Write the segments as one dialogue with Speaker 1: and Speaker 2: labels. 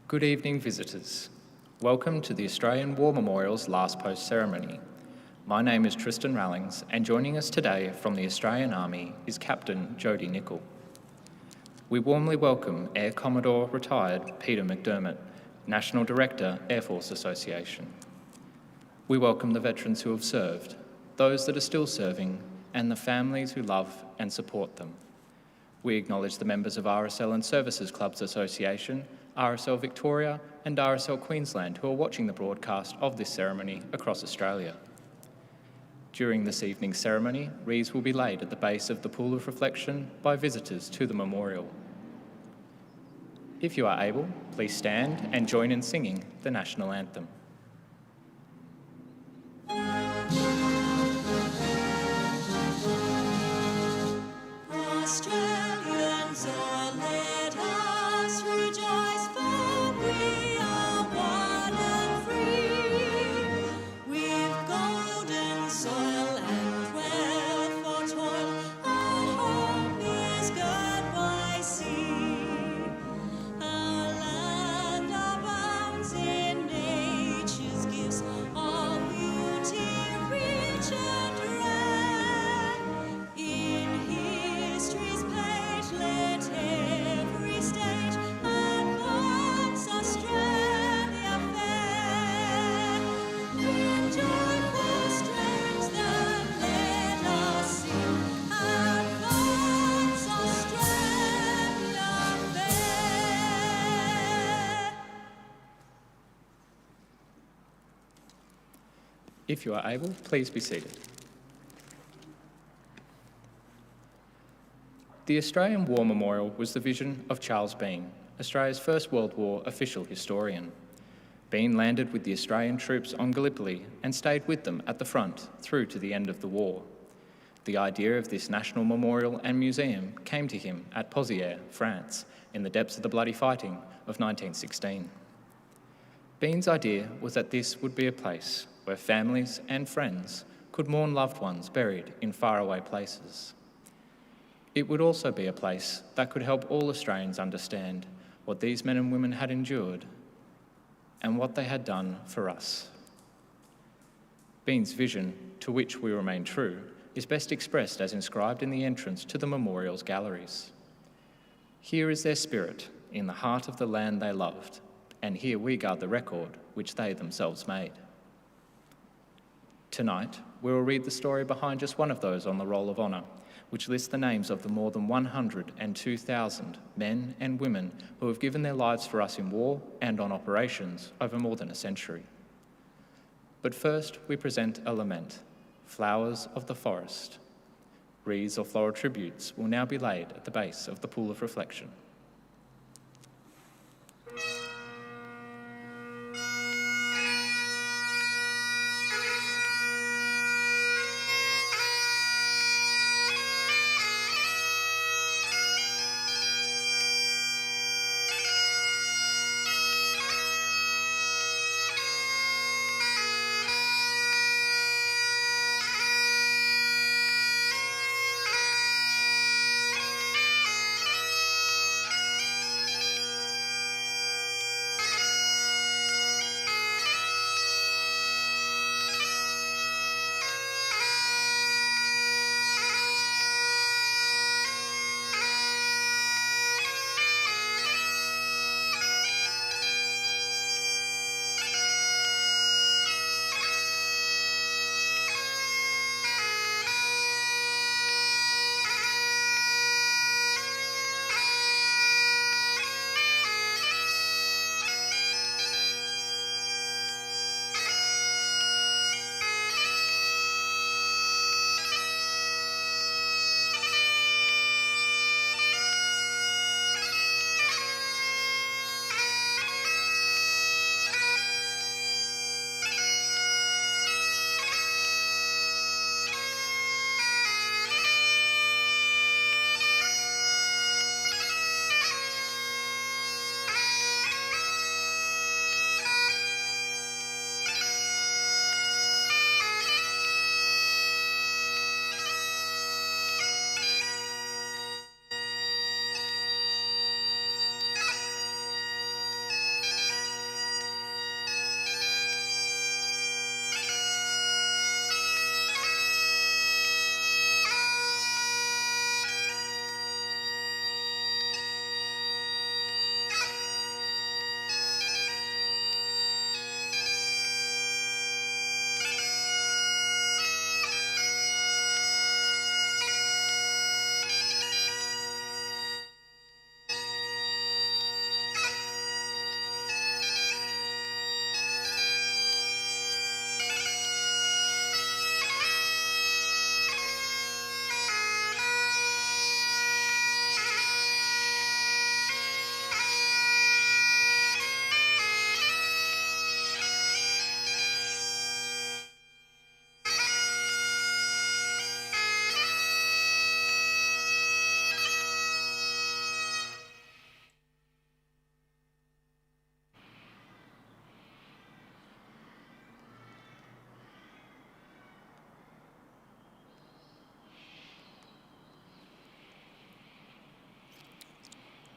Speaker 1: Good evening, visitors. Welcome to the Australian War Memorial's Last Post ceremony. My name is Tristan Rallings, and joining us today from the Australian Army is Captain Jody Nicol. We warmly welcome Air Commodore Retired Peter McDermott, National Director, Air Force Association. We welcome the veterans who have served, those that are still serving, and the families who love and support them. We acknowledge the members of RSL Services Clubs Association, RSL Victoria and RSL Queensland who are watching the broadcast of this ceremony across Australia. During this evening's ceremony, wreaths will be laid at the base of the Pool of Reflection by visitors to the memorial. If you are able, please stand and join in singing the National Anthem.
Speaker 2: Australians, oh, let us rejoice, for we are one and free. We've golden soil and wealth for toil, our home is girt by sea. Our land abounds in nature's gifts of beauty rich and rare. In history's page let every stage advance Australia fair. In joyful strains then let us sing, advance Australia fair.
Speaker 1: If you are able, please be seated. The Australian War Memorial was the vision of Charles Bean, Australia's First World War official historian. Bean landed with the Australian troops on Gallipoli and stayed with them at the front through to the end of the war. The idea of this national memorial and museum came to him at Pozières, France, in the depths of the bloody fighting of 1916. Bean's idea was that this would be a place where families and friends could mourn loved ones buried in faraway places. It would also be a place that could help all Australians understand what these men and women had endured and what they had done for us. Bean's vision, to which we remain true, is best expressed as inscribed in the entrance to the memorial's galleries. Here is their spirit in the heart of the land they loved, and here we guard the record which they themselves made. Tonight, we will read the story behind just one of those on the Roll of Honour, which lists the names of the more than 102,000 men and women who have given their lives for us in war and on operations over more than a century. But first, we present a lament, Flowers of the Forest. Wreaths or floral tributes will now be laid at the base of the Pool of Reflection.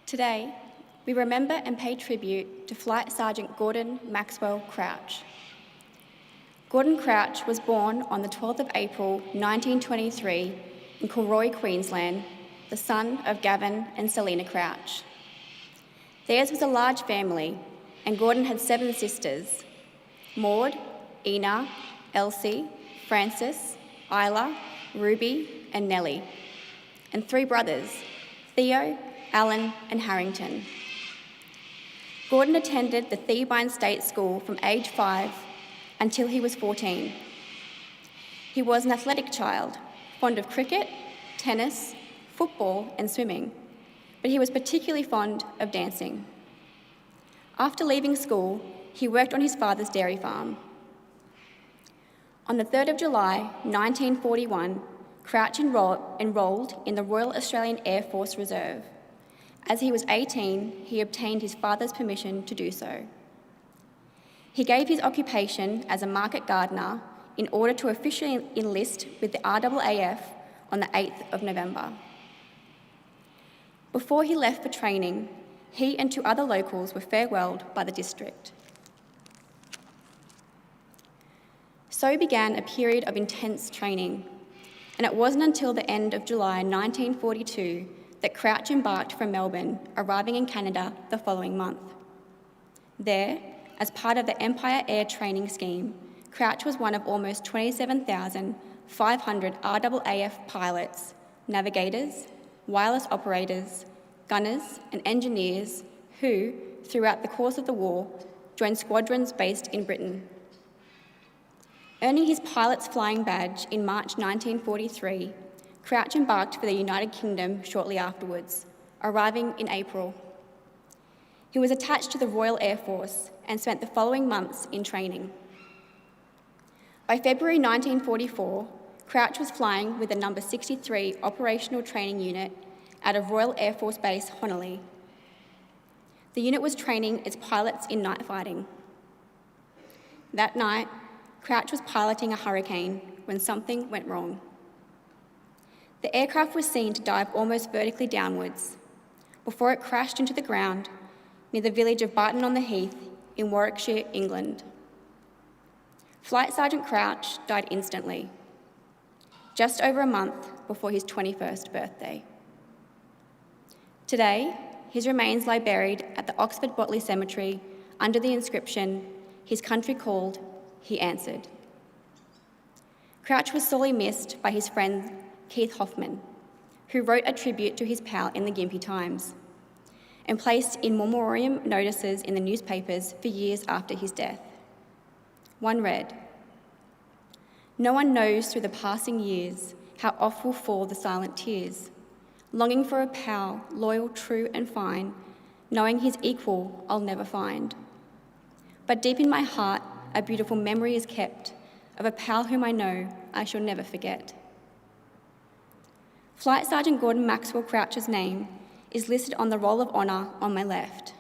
Speaker 3: Today, we remember and pay tribute to Flight Sergeant Gordon Maxwell Crouch. Gordon Crouch was born on the 12th of April 1923 in Kilroy, Queensland, the son of Gavin and Selina Crouch. Theirs was a large family, and Gordon had 7 sisters: Maud, Ina, Elsie, Frances, Isla, Ruby, and Nellie, and 3 brothers, Theo, Alan, and Harrington. Gordon attended the Theobald State School from age 5 until he was 14. He was an athletic child, fond of cricket, tennis, football, and swimming, but he was particularly fond of dancing. After leaving school, he worked on his father's dairy farm. On the 3rd of July 1941, Crouch enrolled in the Royal Australian Air Force Reserve. As he was 18, he obtained his father's permission to do so. He gave his occupation as a market gardener in order to officially enlist with the RAAF on the 8th of November. Before he left for training, he and 2 other locals were farewelled by the district. So began a period of intense training, and it wasn't until the end of July 1942 that Crouch embarked from Melbourne, arriving in Canada the following month. There, as part of the Empire Air Training Scheme, Crouch was one of almost 27,500 RAAF pilots, navigators, wireless operators, gunners, and engineers who, throughout the course of the war, joined squadrons based in Britain. Earning his pilot's flying badge in March 1943, Crouch embarked for the United Kingdom shortly afterwards, arriving in April. He was attached to the Royal Air Force and spent the following months in training. By February 1944, Crouch was flying with the number 63 Operational Training Unit out of Royal Air Force Base, Honolulu. The unit was training its pilots in night fighting. That night, Crouch was piloting a Hurricane when something went wrong. The aircraft was seen to dive almost vertically downwards before it crashed into the ground near the village of Barton-on-the-Heath in Warwickshire, England. Flight Sergeant Crouch died instantly, just over a month before his 21st birthday. Today, his remains lie buried at the Oxford Botley Cemetery under the inscription, "His country called, he answered." Crouch was sorely missed by his friend Keith Hoffman, who wrote a tribute to his pal in the Gympie Times and placed in memoriam notices in the newspapers for years after his death. One read, "No one knows through the passing years how oft will fall the silent tears, longing for a pal, loyal, true and fine, knowing his equal I'll never find. But deep in my heart a beautiful memory is kept of a pal whom I know I shall never forget." Flight Sergeant Gordon Maxwell Crouch's name is listed on the Roll of Honour on my left,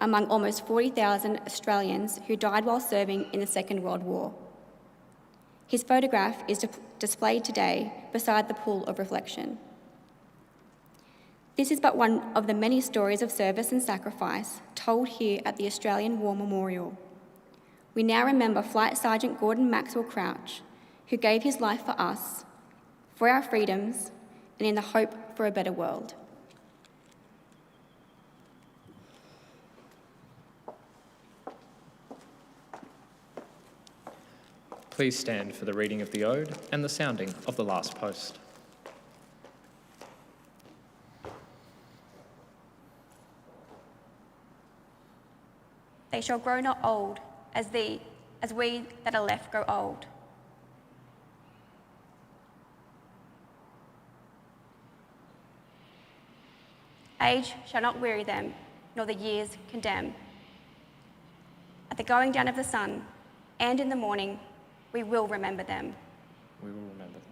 Speaker 3: among almost 40,000 Australians who died while serving in the Second World War. His photograph is displayed today beside the pool of reflection. This is but one of the many stories of service and sacrifice told here at the Australian War Memorial. We now remember Flight Sergeant Gordon Maxwell Crouch, who gave his life for us, for our freedoms, and in the hope for a better world.
Speaker 1: Please stand for the reading of the Ode and the sounding of the last post.
Speaker 3: They shall grow not old, as we that are left grow old. Age shall not weary them, nor the years condemn. At the going down of the sun, and in the morning, we will remember them.
Speaker 1: We will remember them.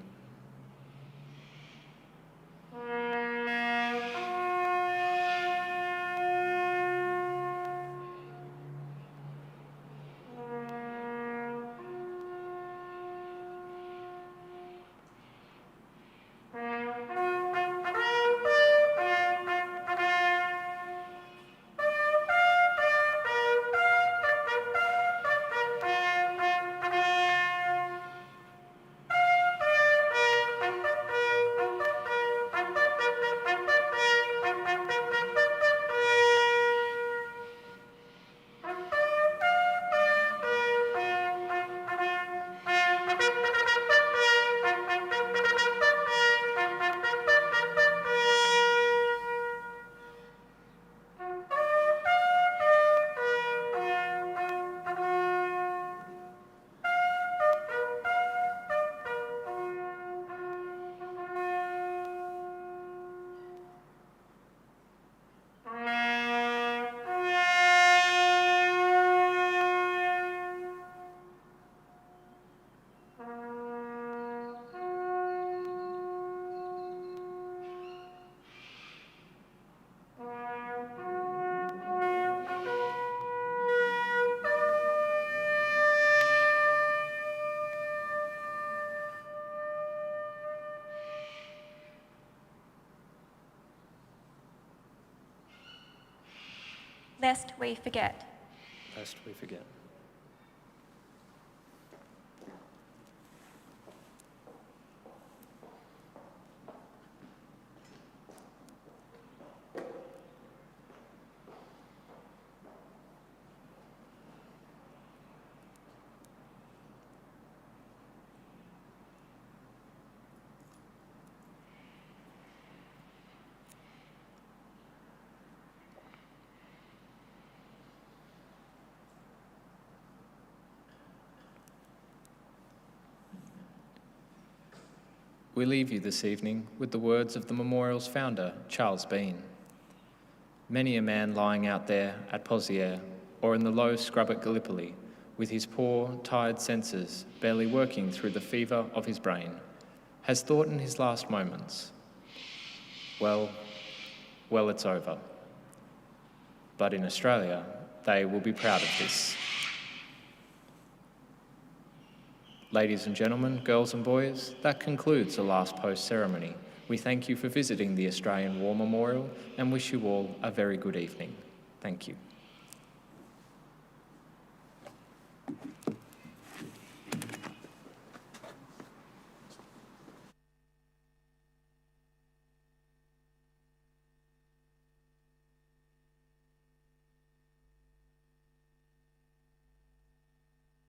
Speaker 4: lest we forget.
Speaker 1: Lest we forget. We leave you this evening with the words of the memorial's founder, Charles Bean. Many a man lying out there at Pozières or in the low scrub at Gallipoli, with his poor, tired senses barely working through the fever of his brain, has thought in his last moments, well, it's over. But in Australia, they will be proud of this. Ladies and gentlemen, girls and boys, that concludes the last post ceremony. We thank you for visiting the Australian War Memorial and wish you all a very good evening. Thank you.